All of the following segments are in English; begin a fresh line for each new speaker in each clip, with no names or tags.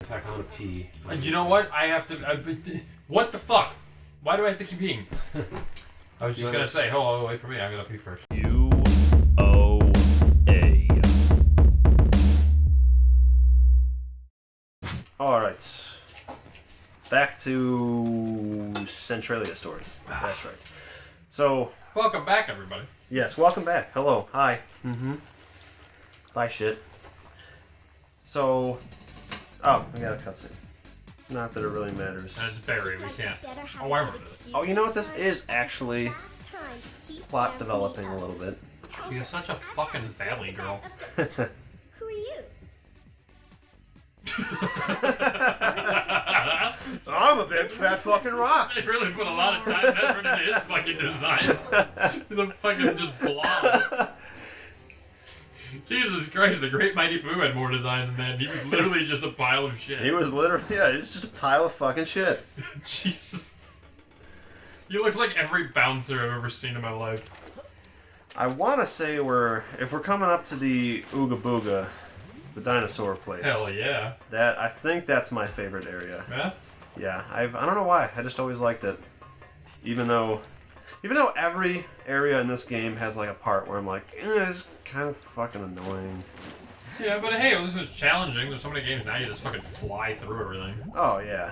In fact, I want to pee.
You know what? I have to. What the fuck? Why do I have to keep peeing? I was just gonna say, oh, wait for me. I'm gonna pee first.
UOA.
Alright. Back to Centralia Story. That's right. So,
Welcome back, everybody.
yes, welcome back. Hello. Hi. Bye, shit. So, oh, I got a cutscene. Not that it really matters.
And it's Barry. We can't. Oh, I remember this.
Oh, you know what? This is actually plot developing a little bit.
She is such a fucking valley girl.
Who are you?
I'm a big fat fucking rock.
They really put a lot of time and effort into his fucking design. He's a fucking just blob. Jesus Christ, the Great Mighty Pooh had more design than that. He was literally just a pile of shit.
He was literally, yeah, he's just a pile of fucking shit.
Jesus. He looks like every bouncer I've ever seen in my life.
I want to say if we're coming up to the Ooga Booga, the dinosaur place.
Hell yeah.
I think that's my favorite area.
Yeah?
Yeah, I don't know why. I just always liked it. Even though every area in this game has like a part where I'm like, it's kind of fucking annoying.
Yeah, but hey, this is challenging. There's so many games now you just fucking fly through everything.
Oh yeah.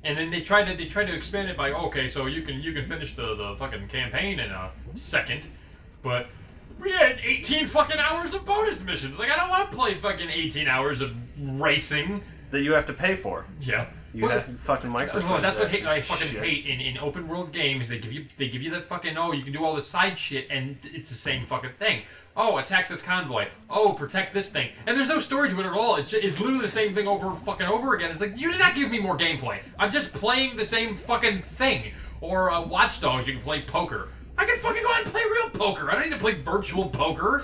And then they tried to expand it by okay, so you can finish the fucking campaign in a second, but we had 18 fucking hours of bonus missions. Like I don't want to play fucking 18 hours of racing.
That you have to pay for.
Yeah.
You have fucking microtransactions.
That's what I fucking
shit.
hate in open world games. They give you that fucking you can do all the side shit and it's the same fucking thing. Oh, attack this convoy. Oh, protect this thing. And there's no story to it at all. It's literally the same thing over again. It's like you did not give me more gameplay. I'm just playing the same fucking thing. Or Watch Dogs, you can play poker. I can fucking go out and play real poker. I don't need to play virtual poker.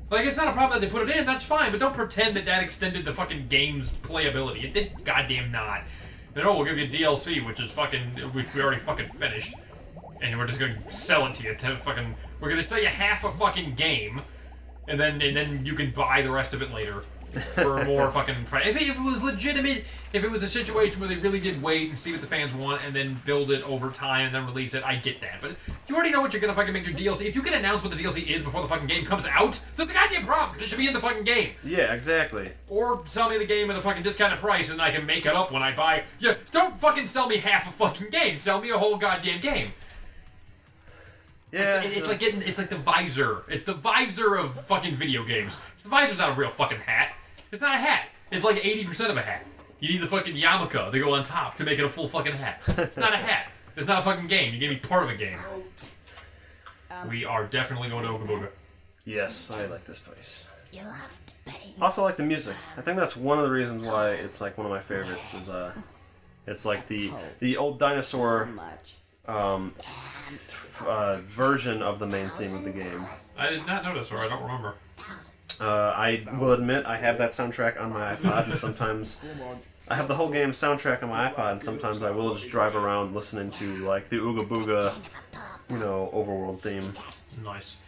Like, it's not a problem that they put it in, that's fine, but don't pretend that extended the fucking game's playability. It did goddamn not. And we'll give you DLC, which is fucking, we already fucking finished. And we're just gonna sell it to you we're gonna sell you half a fucking game, and then you can buy the rest of it later. For more fucking price. If it was legitimate, if it was a situation where they really did wait and see what the fans want and then build it over time and then release it, I get that. But you already know what you're gonna fucking make your DLC. If you can announce what the DLC is before the fucking game comes out, that's the goddamn problem, because it should be in the fucking game.
Yeah, exactly.
Or sell me the game at a fucking discounted price and I can make it up when I buy. Yeah, don't fucking sell me half a fucking game. Sell me a whole goddamn game.
Yeah.
It's like the visor. It's the visor of fucking video games. The visor's not a real fucking hat. It's not a hat. It's like 80% of a hat. You need the fucking yarmulke to go on top to make it a full fucking hat. It's not a hat. It's not a fucking game. You gave me part of a game. We are definitely going to Ooga Booga.
Yes, I like this place.
You have to pay.
Also like the music. I think that's one of the reasons why it's like one of my favorites is it's like the old dinosaur version of the main theme of the game.
I did not notice, or I don't remember.
I will admit I have that soundtrack on my iPod, and sometimes I have the whole game soundtrack on my iPod, and sometimes I will just drive around listening to like the Ooga Booga, overworld theme.
Nice.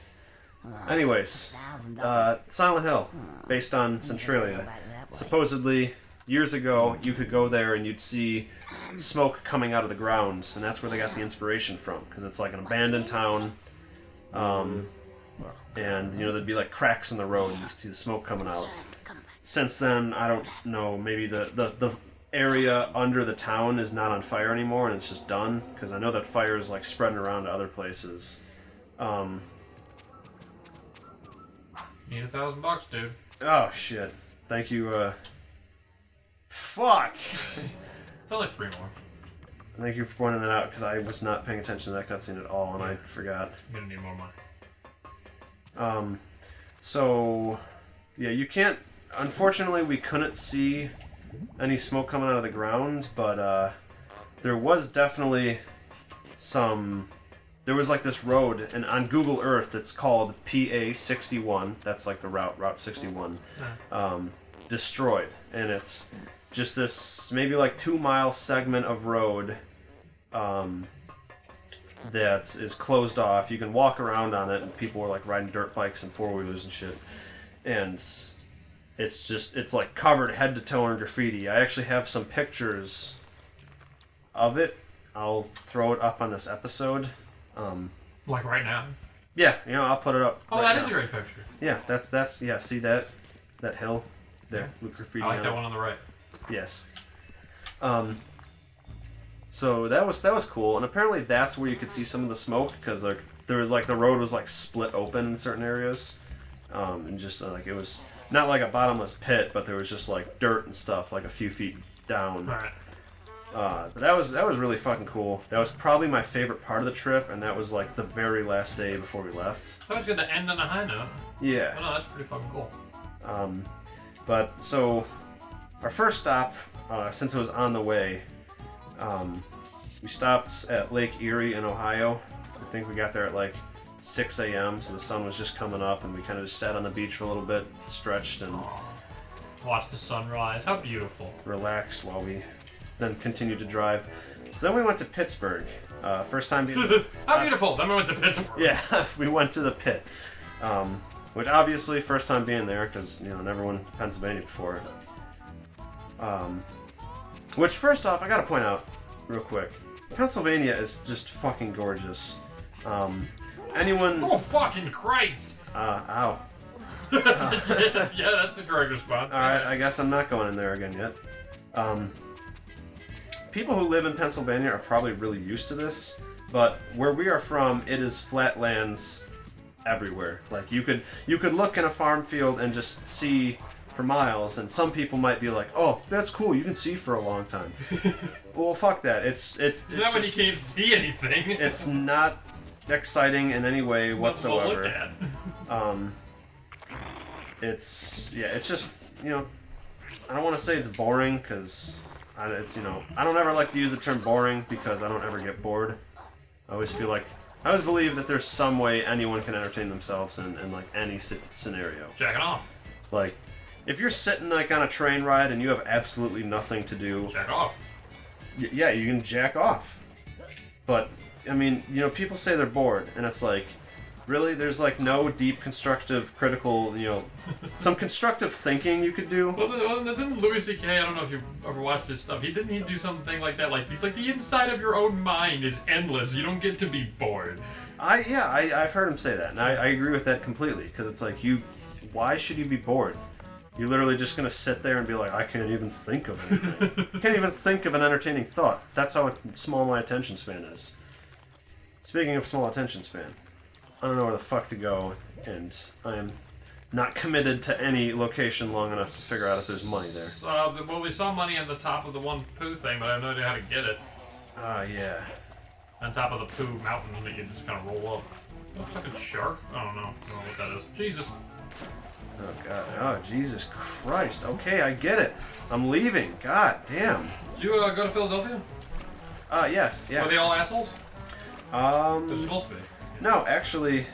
Anyways, Silent Hill, based on Centralia. Supposedly, years ago, you could go there and you'd see smoke coming out of the ground, and that's where they got the inspiration from, because it's like an abandoned town, and there'd be like cracks in the road and you could see the smoke coming out. Since then, I don't know, maybe the area under the town is not on fire anymore and it's just done, because I know that fire is like spreading around to other places.
Need $1,000, dude.
Oh shit. Thank you, fuck!
It's only 3 more.
Thank you for pointing that out, because I was not paying attention to that cutscene at all, and I forgot.
I'm gonna need more money.
So, yeah, you can't... Unfortunately, we couldn't see any smoke coming out of the ground, but, there was definitely some... There was, like, this road, and on Google Earth, it's called PA61, that's, like, the Route 61, destroyed. And it's just this, maybe, like, 2-mile segment of road, that is closed off. You can walk around on it, and people were like riding dirt bikes and 4-wheelers and shit. And it's like covered head to toe in graffiti. I actually have some pictures of it. I'll throw it up on this episode.
Like right now.
Yeah, I'll put it up.
Oh,
right
that
now.
is a great picture.
Yeah, that's yeah. See that hill there with graffiti.
I like
on
that
it?
one on the right.
Yes. So that was cool, and apparently that's where you could see some of the smoke because like there was like the road was like split open in certain areas, and just like it was not like a bottomless pit, but there was just like dirt and stuff like a few feet down.
Right.
But that was really fucking cool. That was probably my favorite part of the trip, and that was like the very last day before we left.
That was good to end on a high note.
Yeah.
Oh, no, that's pretty fucking cool.
But so our first stop, since it was on the way, we stopped at Lake Erie in Ohio. I think we got there at like 6 a.m. So the sun was just coming up, and we kind of just sat on the beach for a little bit, stretched and
Watch the sunrise. How beautiful.
relaxed while we then continued to drive. So then we went to Pittsburgh. First time being...
How beautiful. Then we went to Pittsburgh.
Yeah, we went to the pit. Which obviously, first time being there, because, never went to Pennsylvania before. Which, first off, I gotta point out, real quick, Pennsylvania is just fucking gorgeous. Anyone...
Oh, fucking Christ.
Ow.
Yeah, that's a correct response.
Alright, I guess I'm not going in there again yet. People who live in Pennsylvania are probably really used to this, but where we are from, it is flatlands everywhere. Like you could look in a farm field and just see for miles, and some people might be like, "Oh, that's cool. You can see for a long time." Well, fuck that. It's
Not when you
just,
can't see anything.
it's not exciting in any way
Nothing to look
whatsoever.
at.
It's just I don't want to say it's boring because I don't ever like to use the term boring because I don't ever get bored. I always believe that there's some way anyone can entertain themselves in like any scenario.
Jacking off.
Like if you're sitting like on a train ride and you have absolutely nothing to do,
Jack off.
yeah, you can jack off. But I mean, people say they're bored, and it's like, really, there's like no deep, constructive, critical, some constructive thinking you could do.
Didn't Louis C.K., I don't know if you ever watched his stuff, didn't he do something like that? Like, it's like the inside of your own mind is endless. You don't get to be bored.
I've heard him say that, and I agree with that completely, because it's like, why should you be bored? You're literally just going to sit there and be like, I can't even think of anything. Can't even think of an entertaining thought. That's how small my attention span is. Speaking of small attention span, I don't know where the fuck to go, and I am not committed to any location long enough to figure out if there's money there.
Well, we saw money on the top of the one poo thing, but I have no idea how to get it.
Yeah.
On top of the poo mountain that you just kind of roll up. A fucking shark? I don't know what that is. Jesus.
Oh, God. Oh, Jesus Christ. Okay, I get it. I'm leaving. God damn.
Did you go to Philadelphia?
Yes. Yeah.
Were they all assholes? They're supposed to be.
No, actually,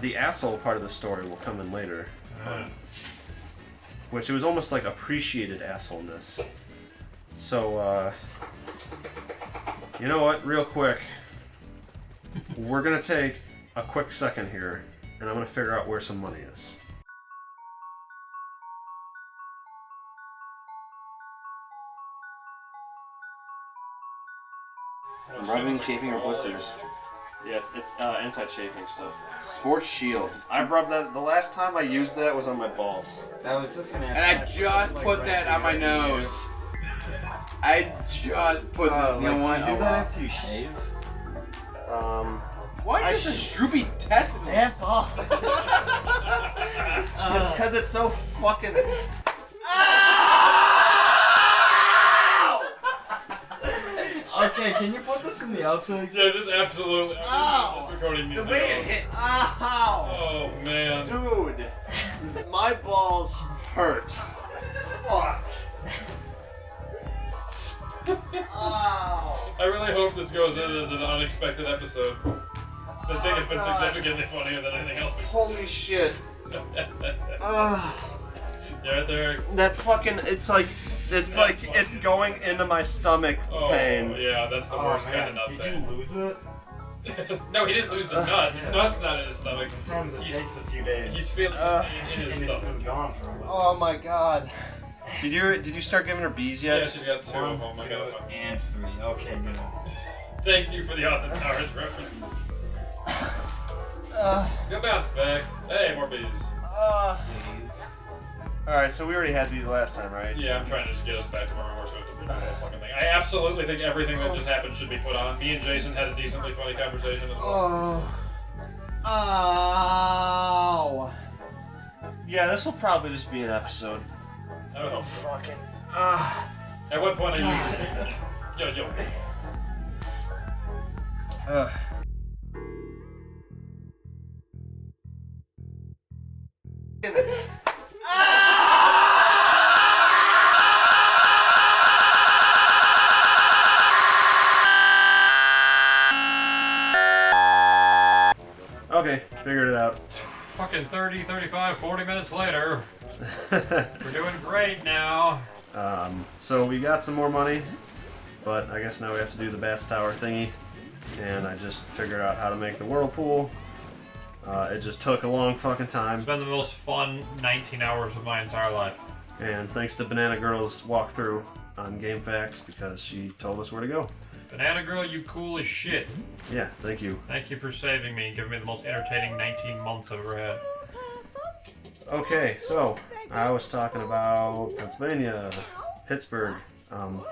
the asshole part of the story will come in later. Which it was almost like appreciated assholeness. So, you know what? Real quick. We're gonna take a quick second here, and I'm gonna figure out where some money is.
Rubbing, chafing, or blisters.
Yeah, it's anti-chafing stuff.
Sports Shield.
I've rubbed that. The last time I used that was on my balls.
I was just gonna ask.
And I
that.
just
Like,
put
right
that on my nose. I just put that. You know
like,
what?
do you
Oh,
do that
wow.
after you shave?
Why
I
just a droopy testicles?
F off.
It's because it's so fucking.
Okay, can you put this in the outtakes?
Yeah, this absolutely.
Ow!
This recording needs
The
to
way
go.
it hit.
Ow!
Oh, man.
Dude, my balls hurt. Fuck. Ow.
I really hope this goes in as an unexpected episode. I think it's been significantly funnier than anything else.
Holy shit.
Yeah, right there.
That fucking. It's going into my stomach
Oh,
pain.
yeah, that's the worst kind of nut
Did
pain.
you lose it?
No, he didn't lose the nut. The nut's not in his stomach.
Sometimes it takes a few days.
He's feeling it in
and
his
it's
stomach.
gone for a while.
Oh my god. Did you start giving her bees yet?
Yeah, she's got 2 of them. I got a fucking...
And 3. Okay, good.
Thank you for the Austin Powers reference. Go bounce back. Hey, more bees.
Please.
Alright, so we already had these last time, right?
Yeah, I'm trying to just get us back to where we were supposed to be. The whole fucking thing. I absolutely think everything that just happened should be put on. Me and Jason had a decently funny conversation as well.
Oh. Yeah, this will probably just be an episode.
I don't know.
Fucking.
At what point are you? Yo.
Okay, figured it out.
Fucking 30, 35, 40 minutes later. We're doing great now.
So we got some more money, but I guess now we have to do the Bats Tower thingy, and I just figured out how to make the whirlpool. It just took a long fucking time,
It's been the most fun 19 hours of my entire life.
and thanks to Banana Girl's walkthrough on GameFAQs, because she told us where to go.
Banana Girl, you cool as shit.
Yes, thank you.
Thank you for saving me and giving me the most entertaining 19 months I've ever had.
Okay, so I was talking about Pennsylvania, Pittsburgh.
You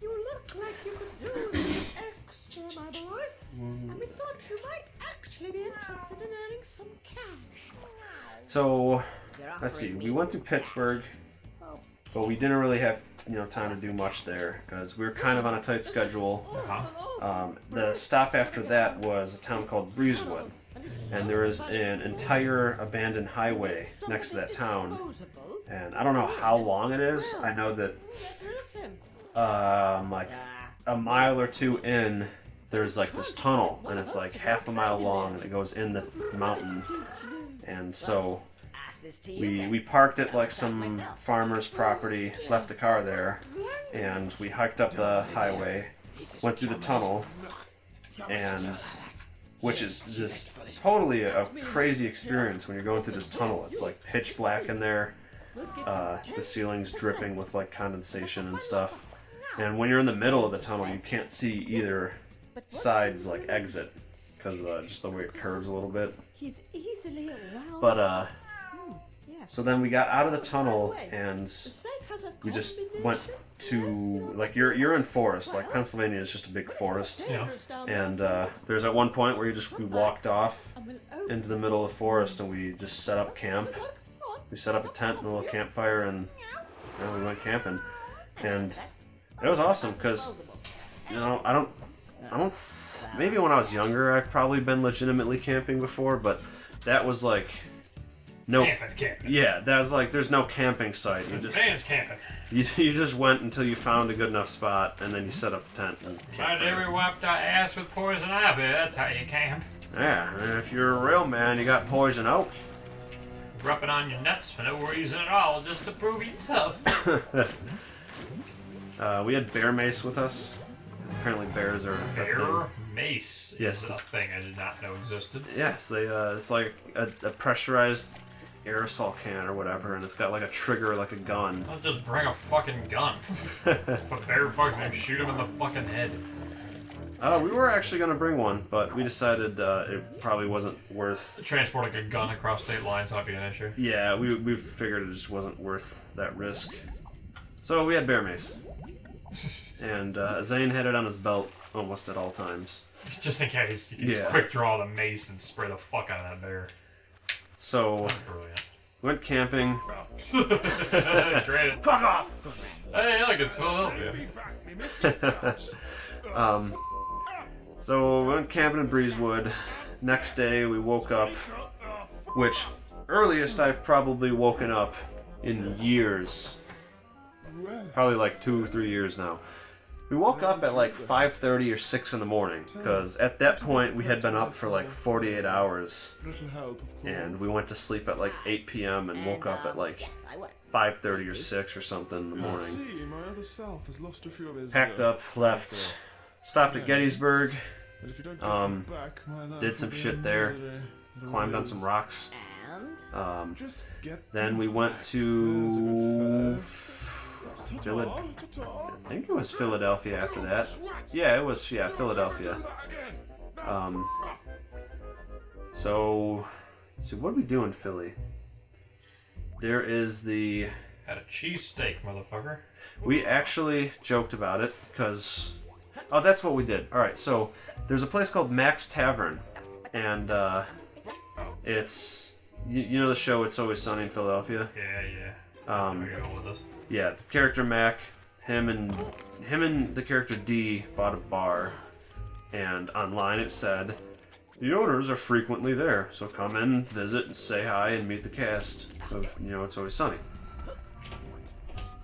look like you could do an extra, my boy. And we thought you might actually be interested in earning some cash.
So let's see, we went through Pittsburgh, but we didn't really have time to do much there because we were kind of on a tight schedule. The stop after that was a town called Breezewood, and there is an entire abandoned highway next to that town, and I don't know how long it is. I know that like a mile or two in, there's like this tunnel, and it's like half a mile long, and it goes in the mountain, and so we parked at like some farmer's property, left the car there, and we hiked up the highway, went through the tunnel, and which is just totally a crazy experience when you're going through this tunnel. It's like pitch black in there, the ceiling's dripping with like condensation and stuff, and when you're in the middle of the tunnel you can't see either side's like exit because just the way it curves a little bit. But so then we got out of the tunnel and we just went to, like, you're in forest, like Pennsylvania is just a big forest.
Yeah.
And there's at one point where we walked off into the middle of the forest and we just set up camp. We set up a tent and a little campfire and we went camping. And it was awesome because, I don't, maybe when I was younger I've probably been legitimately camping before, but that was like, no,
Camping.
yeah, that was like, there's no camping site.
Man's camping.
You just went until you found a good enough spot, and then you set up a tent. And
My dear, we wiped our ass with poison ivy. That's how you camp.
yeah, and if you're a real man, you got poison oak.
Rub it on your nuts for no reason at all, just to prove you tough.
We had bear mace with us, because apparently bears are a
Bear
thing.
mace
Yes.
is a thing I did not know existed.
Yes, they. It's like a pressurized aerosol can or whatever, and it's got like a trigger, like a gun.
I'll just bring a fucking gun. Put bear fucking shoot him in the fucking head.
We were actually gonna bring one, but we decided it probably wasn't worth.
Transporting a gun across state lines might be an issue.
Yeah, we figured it just wasn't worth that risk. So we had bear mace, and Zane had it on his belt almost at all times.
Just in case. You can just
Yeah.
quick draw the mace and spray the fuck out of that bear.
So
That's brilliant.
we went camping.
Great.
Fuck off!
Hey, look, it's Philadelphia.
So we went camping in Breezewood. Next day we woke up, which earliest I've probably woken up in years. Probably like 2 or 3 years now. We woke up at like 5:30 or 6 in the morning, because at that point we had been up for like 48 hours. And we went to sleep at like 8 p.m. and woke up at like 5:30 or 6 or something in the morning. Packed up, left, stopped at Gettysburg, Did some shit there. Climbed on some rocks. Then we went to I think it was Philadelphia after that. Yeah, it was Philadelphia. So let's see, what did we do in Philly? There is the...
Had a cheesesteak, motherfucker.
We actually joked about it, because... Oh, that's what we did. Alright, so there's a place called Mac's Tavern, and it's... You know the show It's Always Sunny in Philadelphia?
Yeah. Go with us.
Yeah, the character Mac, him and the character D bought a bar, and online it said, the owners are frequently there, so come in, visit, and say hi, and meet the cast of, It's Always Sunny.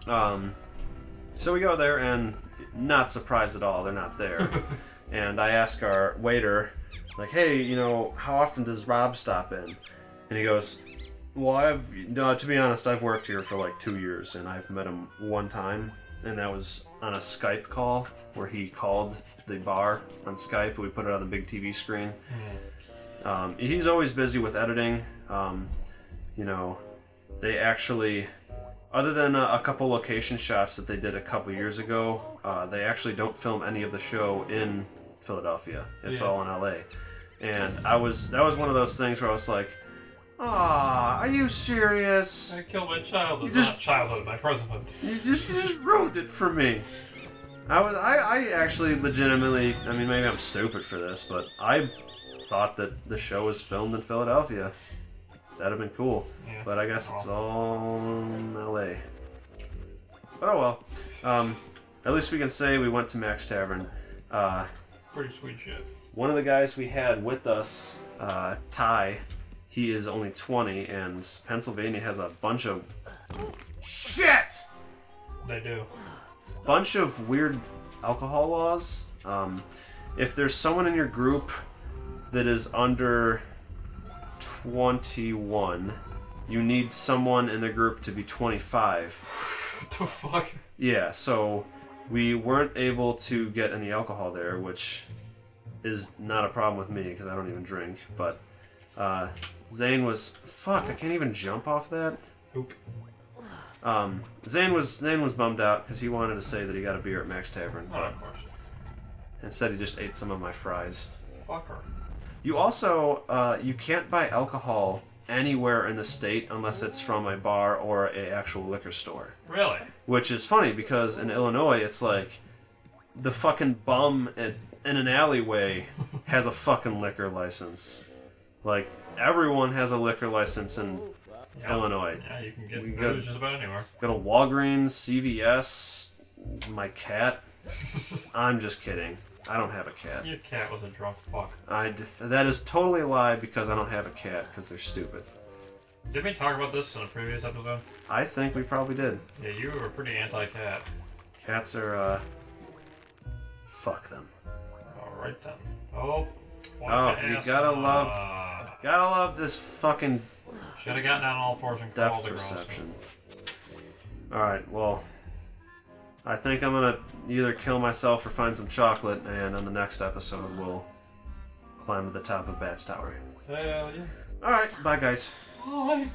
So we go there, and not surprised at all, they're not there. And I ask our waiter, like, hey, how often does Rob stop in? And he goes, well, to be honest, I've worked here for like 2 years, and I've met him one time, and that was on a Skype call, where he called the bar on Skype, and we put it on the big TV screen. He's always busy with editing. They actually, other than a couple location shots that they did a couple years ago, they actually don't film any of the show in Philadelphia. It's all in LA. And that was one of those things where I was like, "Ah, are you serious?
I killed my childhood.
Not
childhood, my presenthood.
You just ruined it for me." I actually legitimately, maybe I'm stupid for this, but I thought that the show was filmed in Philadelphia. That'd have been cool.
Yeah.
But I guess it's all in LA. But oh well. At least we can say we went to Mac's Tavern.
Pretty sweet shit.
One of the guys we had with us, Ty, he is only 20, and Pennsylvania has a bunch of shit!
They do.
Bunch of weird alcohol laws. If there's someone in your group that is under 21, you need someone in the group to be 25.
What the fuck?
Yeah, so we weren't able to get any alcohol there, which is not a problem with me because I don't even drink. But Zane was... Fuck, I can't even jump off that.
Oop.
Zane was bummed out because he wanted to say that he got a beer at Mac's Tavern,
Oh,
but
of course.
instead he just ate some of my fries.
Fucker.
You also, you can't buy alcohol anywhere in the state unless it's from a bar or a actual liquor store.
Really?
Which is funny because in Illinois it's like the fucking bum in an alleyway has a fucking liquor license. Like, everyone has a liquor license in Illinois.
Yeah, you can get
We
booze
got-
just about anywhere.
Go to Walgreens, CVS, my cat. I'm just kidding. I don't have a cat.
Your cat was a drunk fuck.
That is totally a lie because I don't have a cat because they're stupid.
Did we talk about this in a previous episode?
I think we probably did.
Yeah, you were pretty anti-cat.
Cats are, fuck them.
Alright then. Oh,
You gotta love this fucking
Should have gotten on all fours and
depth
crawled across.
perception. Alright, well, I think I'm gonna either kill myself or find some chocolate, and on the next episode we'll climb to the top of Bat's Tower.
Hell yeah.
Alright, bye guys.
Bye.